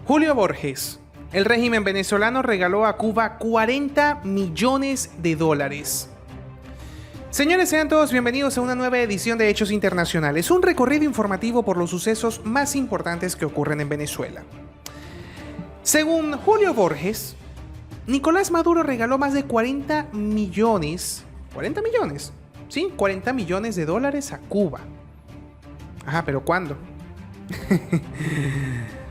Julio Borges. El régimen venezolano regaló a Cuba 40 millones de dólares. Señores, sean todos bienvenidos a una nueva edición de Hechos Internacionales, un recorrido informativo por los sucesos más importantes que ocurren en Venezuela. Según Julio Borges, Nicolás Maduro regaló más de 40 millones de dólares a Cuba. Ajá, ¿pero cuándo?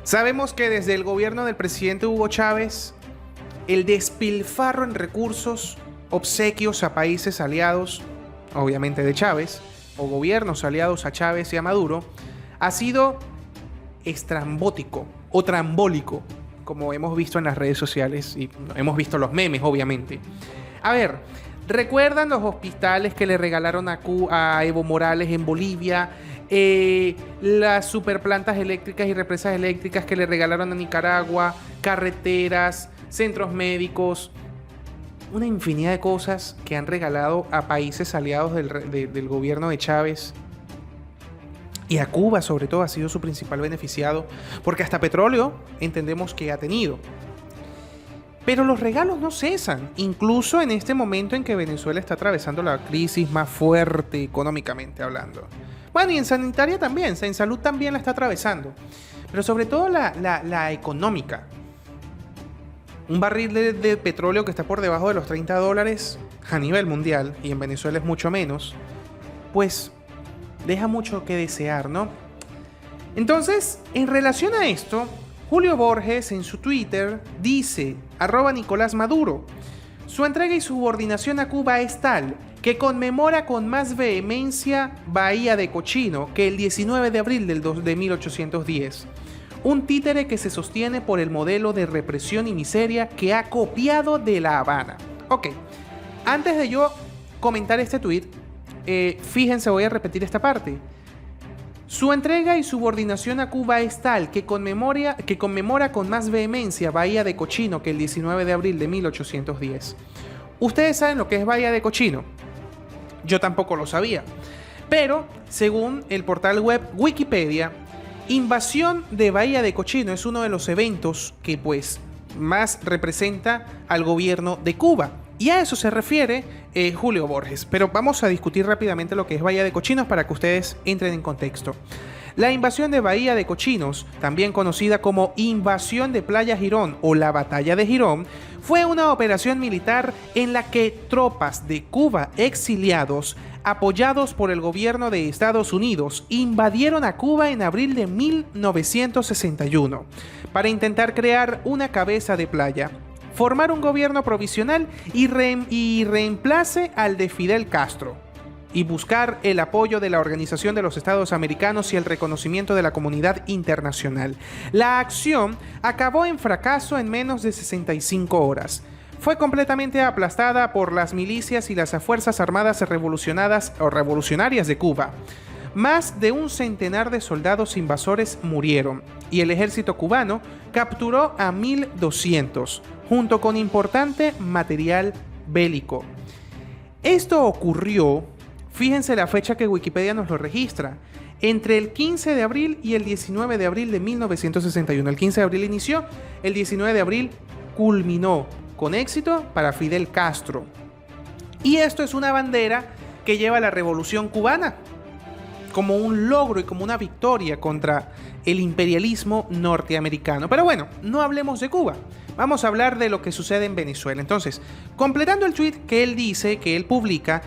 Sabemos que desde el gobierno del presidente Hugo Chávez, el despilfarro en recursos, obsequios a países aliados, obviamente de Chávez, o gobiernos aliados a Chávez y a Maduro, ha sido estrambótico o trambólico, como hemos visto en las redes sociales y hemos visto los memes, obviamente. A ver, ¿recuerdan los hospitales que le regalaron a Evo Morales en Bolivia? Las superplantas eléctricas y represas eléctricas que le regalaron a Nicaragua, carreteras, centros médicos, una infinidad de cosas que han regalado a países aliados del gobierno de Chávez. Y a Cuba, sobre todo, ha sido su principal beneficiado, porque hasta petróleo entendemos que ha tenido. Pero los regalos no cesan, incluso en este momento en que Venezuela está atravesando la crisis más fuerte económicamente hablando. Bueno, y en sanitaria también, en salud también la está atravesando, pero sobre todo la económica. Un barril de petróleo que está por debajo de los $30 a nivel mundial, y en Venezuela es mucho menos, pues deja mucho que desear, ¿no? Entonces, en relación a esto, Julio Borges en su Twitter dice, @Nicolás Maduro, su entrega y subordinación a Cuba es tal que conmemora con más vehemencia Bahía de Cochino que el 19 de abril de 1810. Un títere que se sostiene por el modelo de represión y miseria que ha copiado de La Habana. Ok, antes de yo comentar este tweet, fíjense, voy a repetir esta parte. Su entrega y subordinación a Cuba es tal que conmemora con más vehemencia Bahía de Cochino que el 19 de abril de 1810. ¿Ustedes saben lo que es Bahía de Cochino? Yo tampoco lo sabía. Pero, según el portal web Wikipedia, invasión de Bahía de Cochino es uno de los eventos que pues más representa al gobierno de Cuba. Y a eso se refiere Julio Borges. Pero vamos a discutir rápidamente lo que es Bahía de Cochinos para que ustedes entren en contexto. La invasión de Bahía de Cochinos, también conocida como Invasión de Playa Girón o la Batalla de Girón, fue una operación militar en la que tropas de Cuba exiliados, apoyados por el gobierno de Estados Unidos, invadieron a Cuba en abril de 1961 para intentar crear una cabeza de playa, formar un gobierno provisional y reemplace al de Fidel Castro, y buscar el apoyo de la Organización de los Estados Americanos y el reconocimiento de la comunidad internacional. La acción acabó en fracaso en menos de 65 horas. Fue completamente aplastada por las milicias y las Fuerzas Armadas revolucionarias de Cuba. Más de un centenar de soldados invasores murieron y el ejército cubano capturó a 1.200, junto con importante material bélico. Esto ocurrió, fíjense la fecha que Wikipedia nos lo registra, entre el 15 de abril y el 19 de abril de 1961. El 15 de abril inició, el 19 de abril culminó con éxito para Fidel Castro. Y esto es una bandera que lleva la revolución cubana como un logro y como una victoria contra el imperialismo norteamericano. Pero bueno, no hablemos de Cuba. Vamos a hablar de lo que sucede en Venezuela. Entonces, completando el tweet que él dice, que él publica,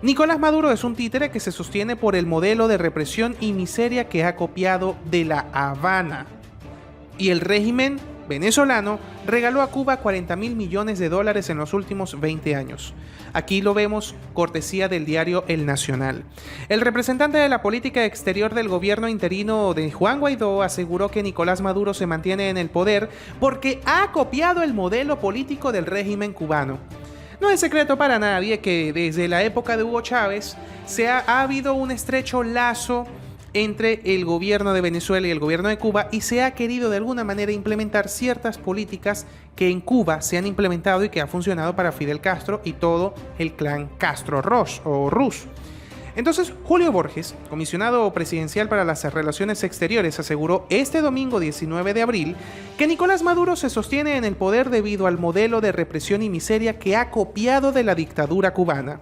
Nicolás Maduro es un títere que se sostiene por el modelo de represión y miseria que ha copiado de La Habana. Y el régimen venezolano regaló a Cuba 40.000 millones de dólares en los últimos 20 años. Aquí lo vemos, cortesía del diario El Nacional. El representante de la política exterior del gobierno interino de Juan Guaidó aseguró que Nicolás Maduro se mantiene en el poder porque ha copiado el modelo político del régimen cubano. No es secreto para nadie que desde la época de Hugo Chávez ha habido un estrecho lazo entre el gobierno de Venezuela y el gobierno de Cuba y se ha querido de alguna manera implementar ciertas políticas que en Cuba se han implementado y que ha funcionado para Fidel Castro y todo el clan Castro-Ruz. Entonces, Julio Borges, comisionado presidencial para las Relaciones Exteriores, aseguró este domingo 19 de abril que Nicolás Maduro se sostiene en el poder debido al modelo de represión y miseria que ha copiado de la dictadura cubana.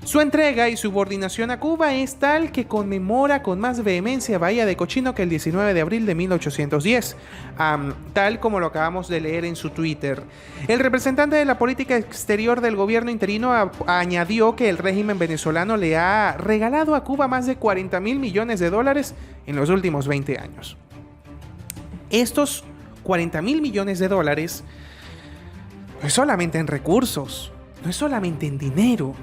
Su entrega y subordinación a Cuba es tal que conmemora con más vehemencia Bahía de Cochino que el 19 de abril de 1810, tal como lo acabamos de leer en su Twitter. El representante de la política exterior del gobierno interino añadió que el régimen venezolano le ha regalado a Cuba más de 40.000 millones de dólares en los últimos 20 años. Estos 40.000 millones de dólares no es solamente en recursos, no es solamente en dinero,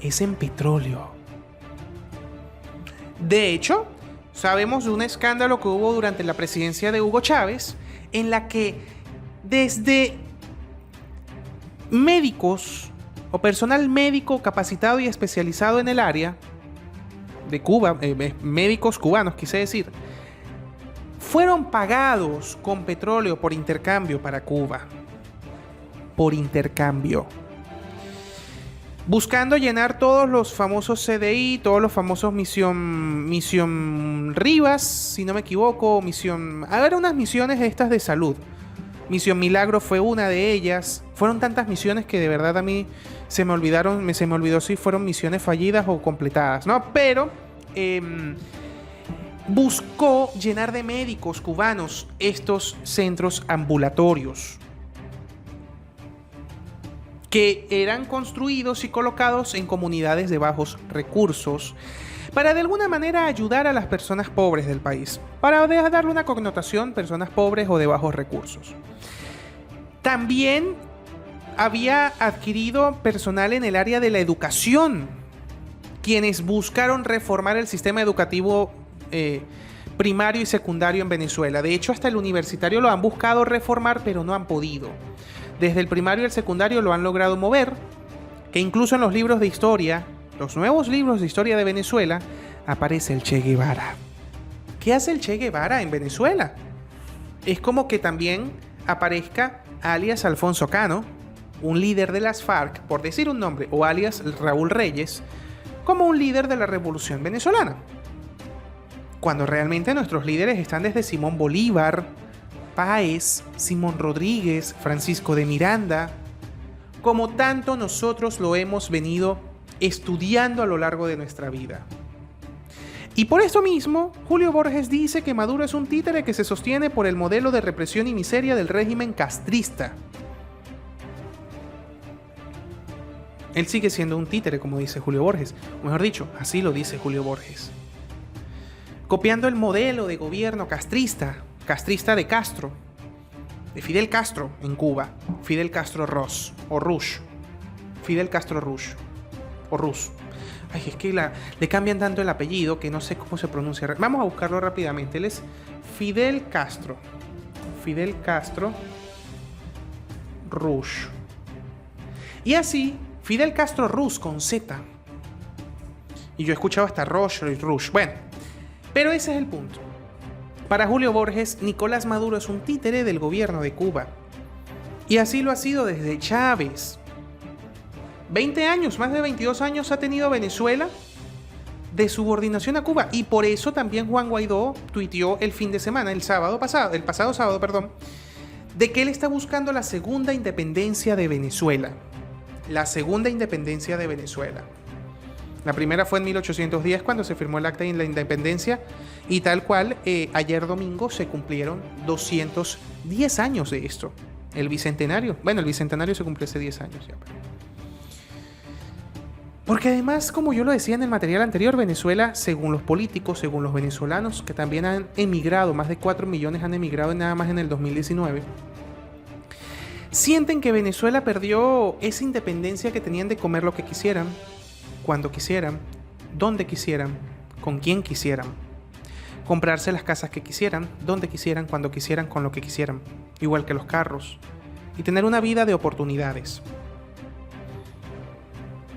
es en petróleo. De hecho, sabemos de un escándalo que hubo durante la presidencia de Hugo Chávez, en la que desde médicos o personal médico capacitado y especializado en el área de Cuba, médicos cubanos quise decir, fueron pagados con petróleo por intercambio para Cuba. Por intercambio. Buscando llenar todos los famosos CDI, todos los famosos misión Rivas, si no me equivoco, Había unas misiones estas de salud. Misión Milagro fue una de ellas. Fueron tantas misiones que de verdad a mí se me olvidó si fueron misiones fallidas o completadas, ¿no? Pero buscó llenar de médicos cubanos estos centros ambulatorios, que eran construidos y colocados en comunidades de bajos recursos para de alguna manera ayudar a las personas pobres del país, para darle una connotación, personas pobres o de bajos recursos. También había adquirido personal en el área de la educación, quienes buscaron reformar el sistema educativo primario y secundario en Venezuela. De hecho, hasta el universitario lo han buscado reformar, pero no han podido. Desde el primario y el secundario lo han logrado mover, que incluso en los libros de historia, los nuevos libros de historia de Venezuela, aparece el Che Guevara. ¿Qué hace el Che Guevara en Venezuela? Es como que también aparezca alias Alfonso Cano, un líder de las FARC, por decir un nombre, o alias Raúl Reyes, como un líder de la revolución venezolana. Cuando realmente nuestros líderes están desde Simón Bolívar, Páez, Simón Rodríguez, Francisco de Miranda, como tanto nosotros lo hemos venido estudiando a lo largo de nuestra vida. Y por esto mismo, Julio Borges dice que Maduro es un títere que se sostiene por el modelo de represión y miseria del régimen castrista. Él sigue siendo un títere, como dice Julio Borges. O mejor dicho, así lo dice Julio Borges. Copiando el modelo de gobierno castrista de Castro, de Fidel Castro en Cuba, Fidel Castro Ruz, o Rush, Fidel Castro Rush, o Ruz. Ay, es que le cambian tanto el apellido que no sé cómo se pronuncia. Vamos a buscarlo rápidamente. Él es Fidel Castro Rush. Y así, Fidel Castro Ruz con Z. Y yo he escuchado hasta Roche y Rush. Bueno, pero ese es el punto. Para Julio Borges, Nicolás Maduro es un títere del gobierno de Cuba. Y así lo ha sido desde Chávez. 20 años, más de 22 años ha tenido Venezuela de subordinación a Cuba. Y por eso también Juan Guaidó tuiteó el pasado sábado, de que él está buscando la segunda independencia de Venezuela. La segunda independencia de Venezuela. La primera fue en 1810 cuando se firmó el Acta de la Independencia y tal cual, ayer domingo se cumplieron 210 años de esto. El Bicentenario. Bueno, el Bicentenario se cumplió hace 10 años ya. Porque además, como yo lo decía en el material anterior, Venezuela, según los políticos, según los venezolanos, que también han emigrado, más de 4 millones han emigrado nada más en el 2019, sienten que Venezuela perdió esa independencia que tenían de comer lo que quisieran, cuando quisieran, donde quisieran, con quien quisieran, comprarse las casas que quisieran, donde quisieran, cuando quisieran, con lo que quisieran, igual que los carros, y tener una vida de oportunidades.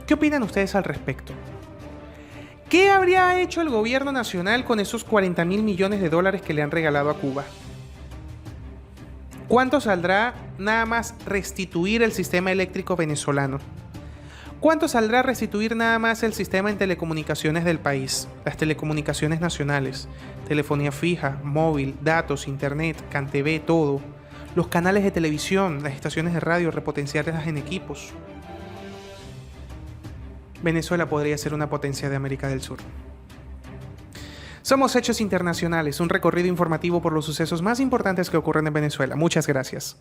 ¿Qué opinan ustedes al respecto? ¿Qué habría hecho el gobierno nacional con esos 40.000 millones de dólares que le han regalado a Cuba? ¿Cuánto saldrá nada más restituir el sistema eléctrico venezolano? ¿Cuánto saldrá restituir nada más el sistema en telecomunicaciones del país? Las telecomunicaciones nacionales, telefonía fija, móvil, datos, internet, CanTV, todo. Los canales de televisión, las estaciones de radio, repotenciarlas en equipos. Venezuela podría ser una potencia de América del Sur. Somos Hechos Internacionales, un recorrido informativo por los sucesos más importantes que ocurren en Venezuela. Muchas gracias.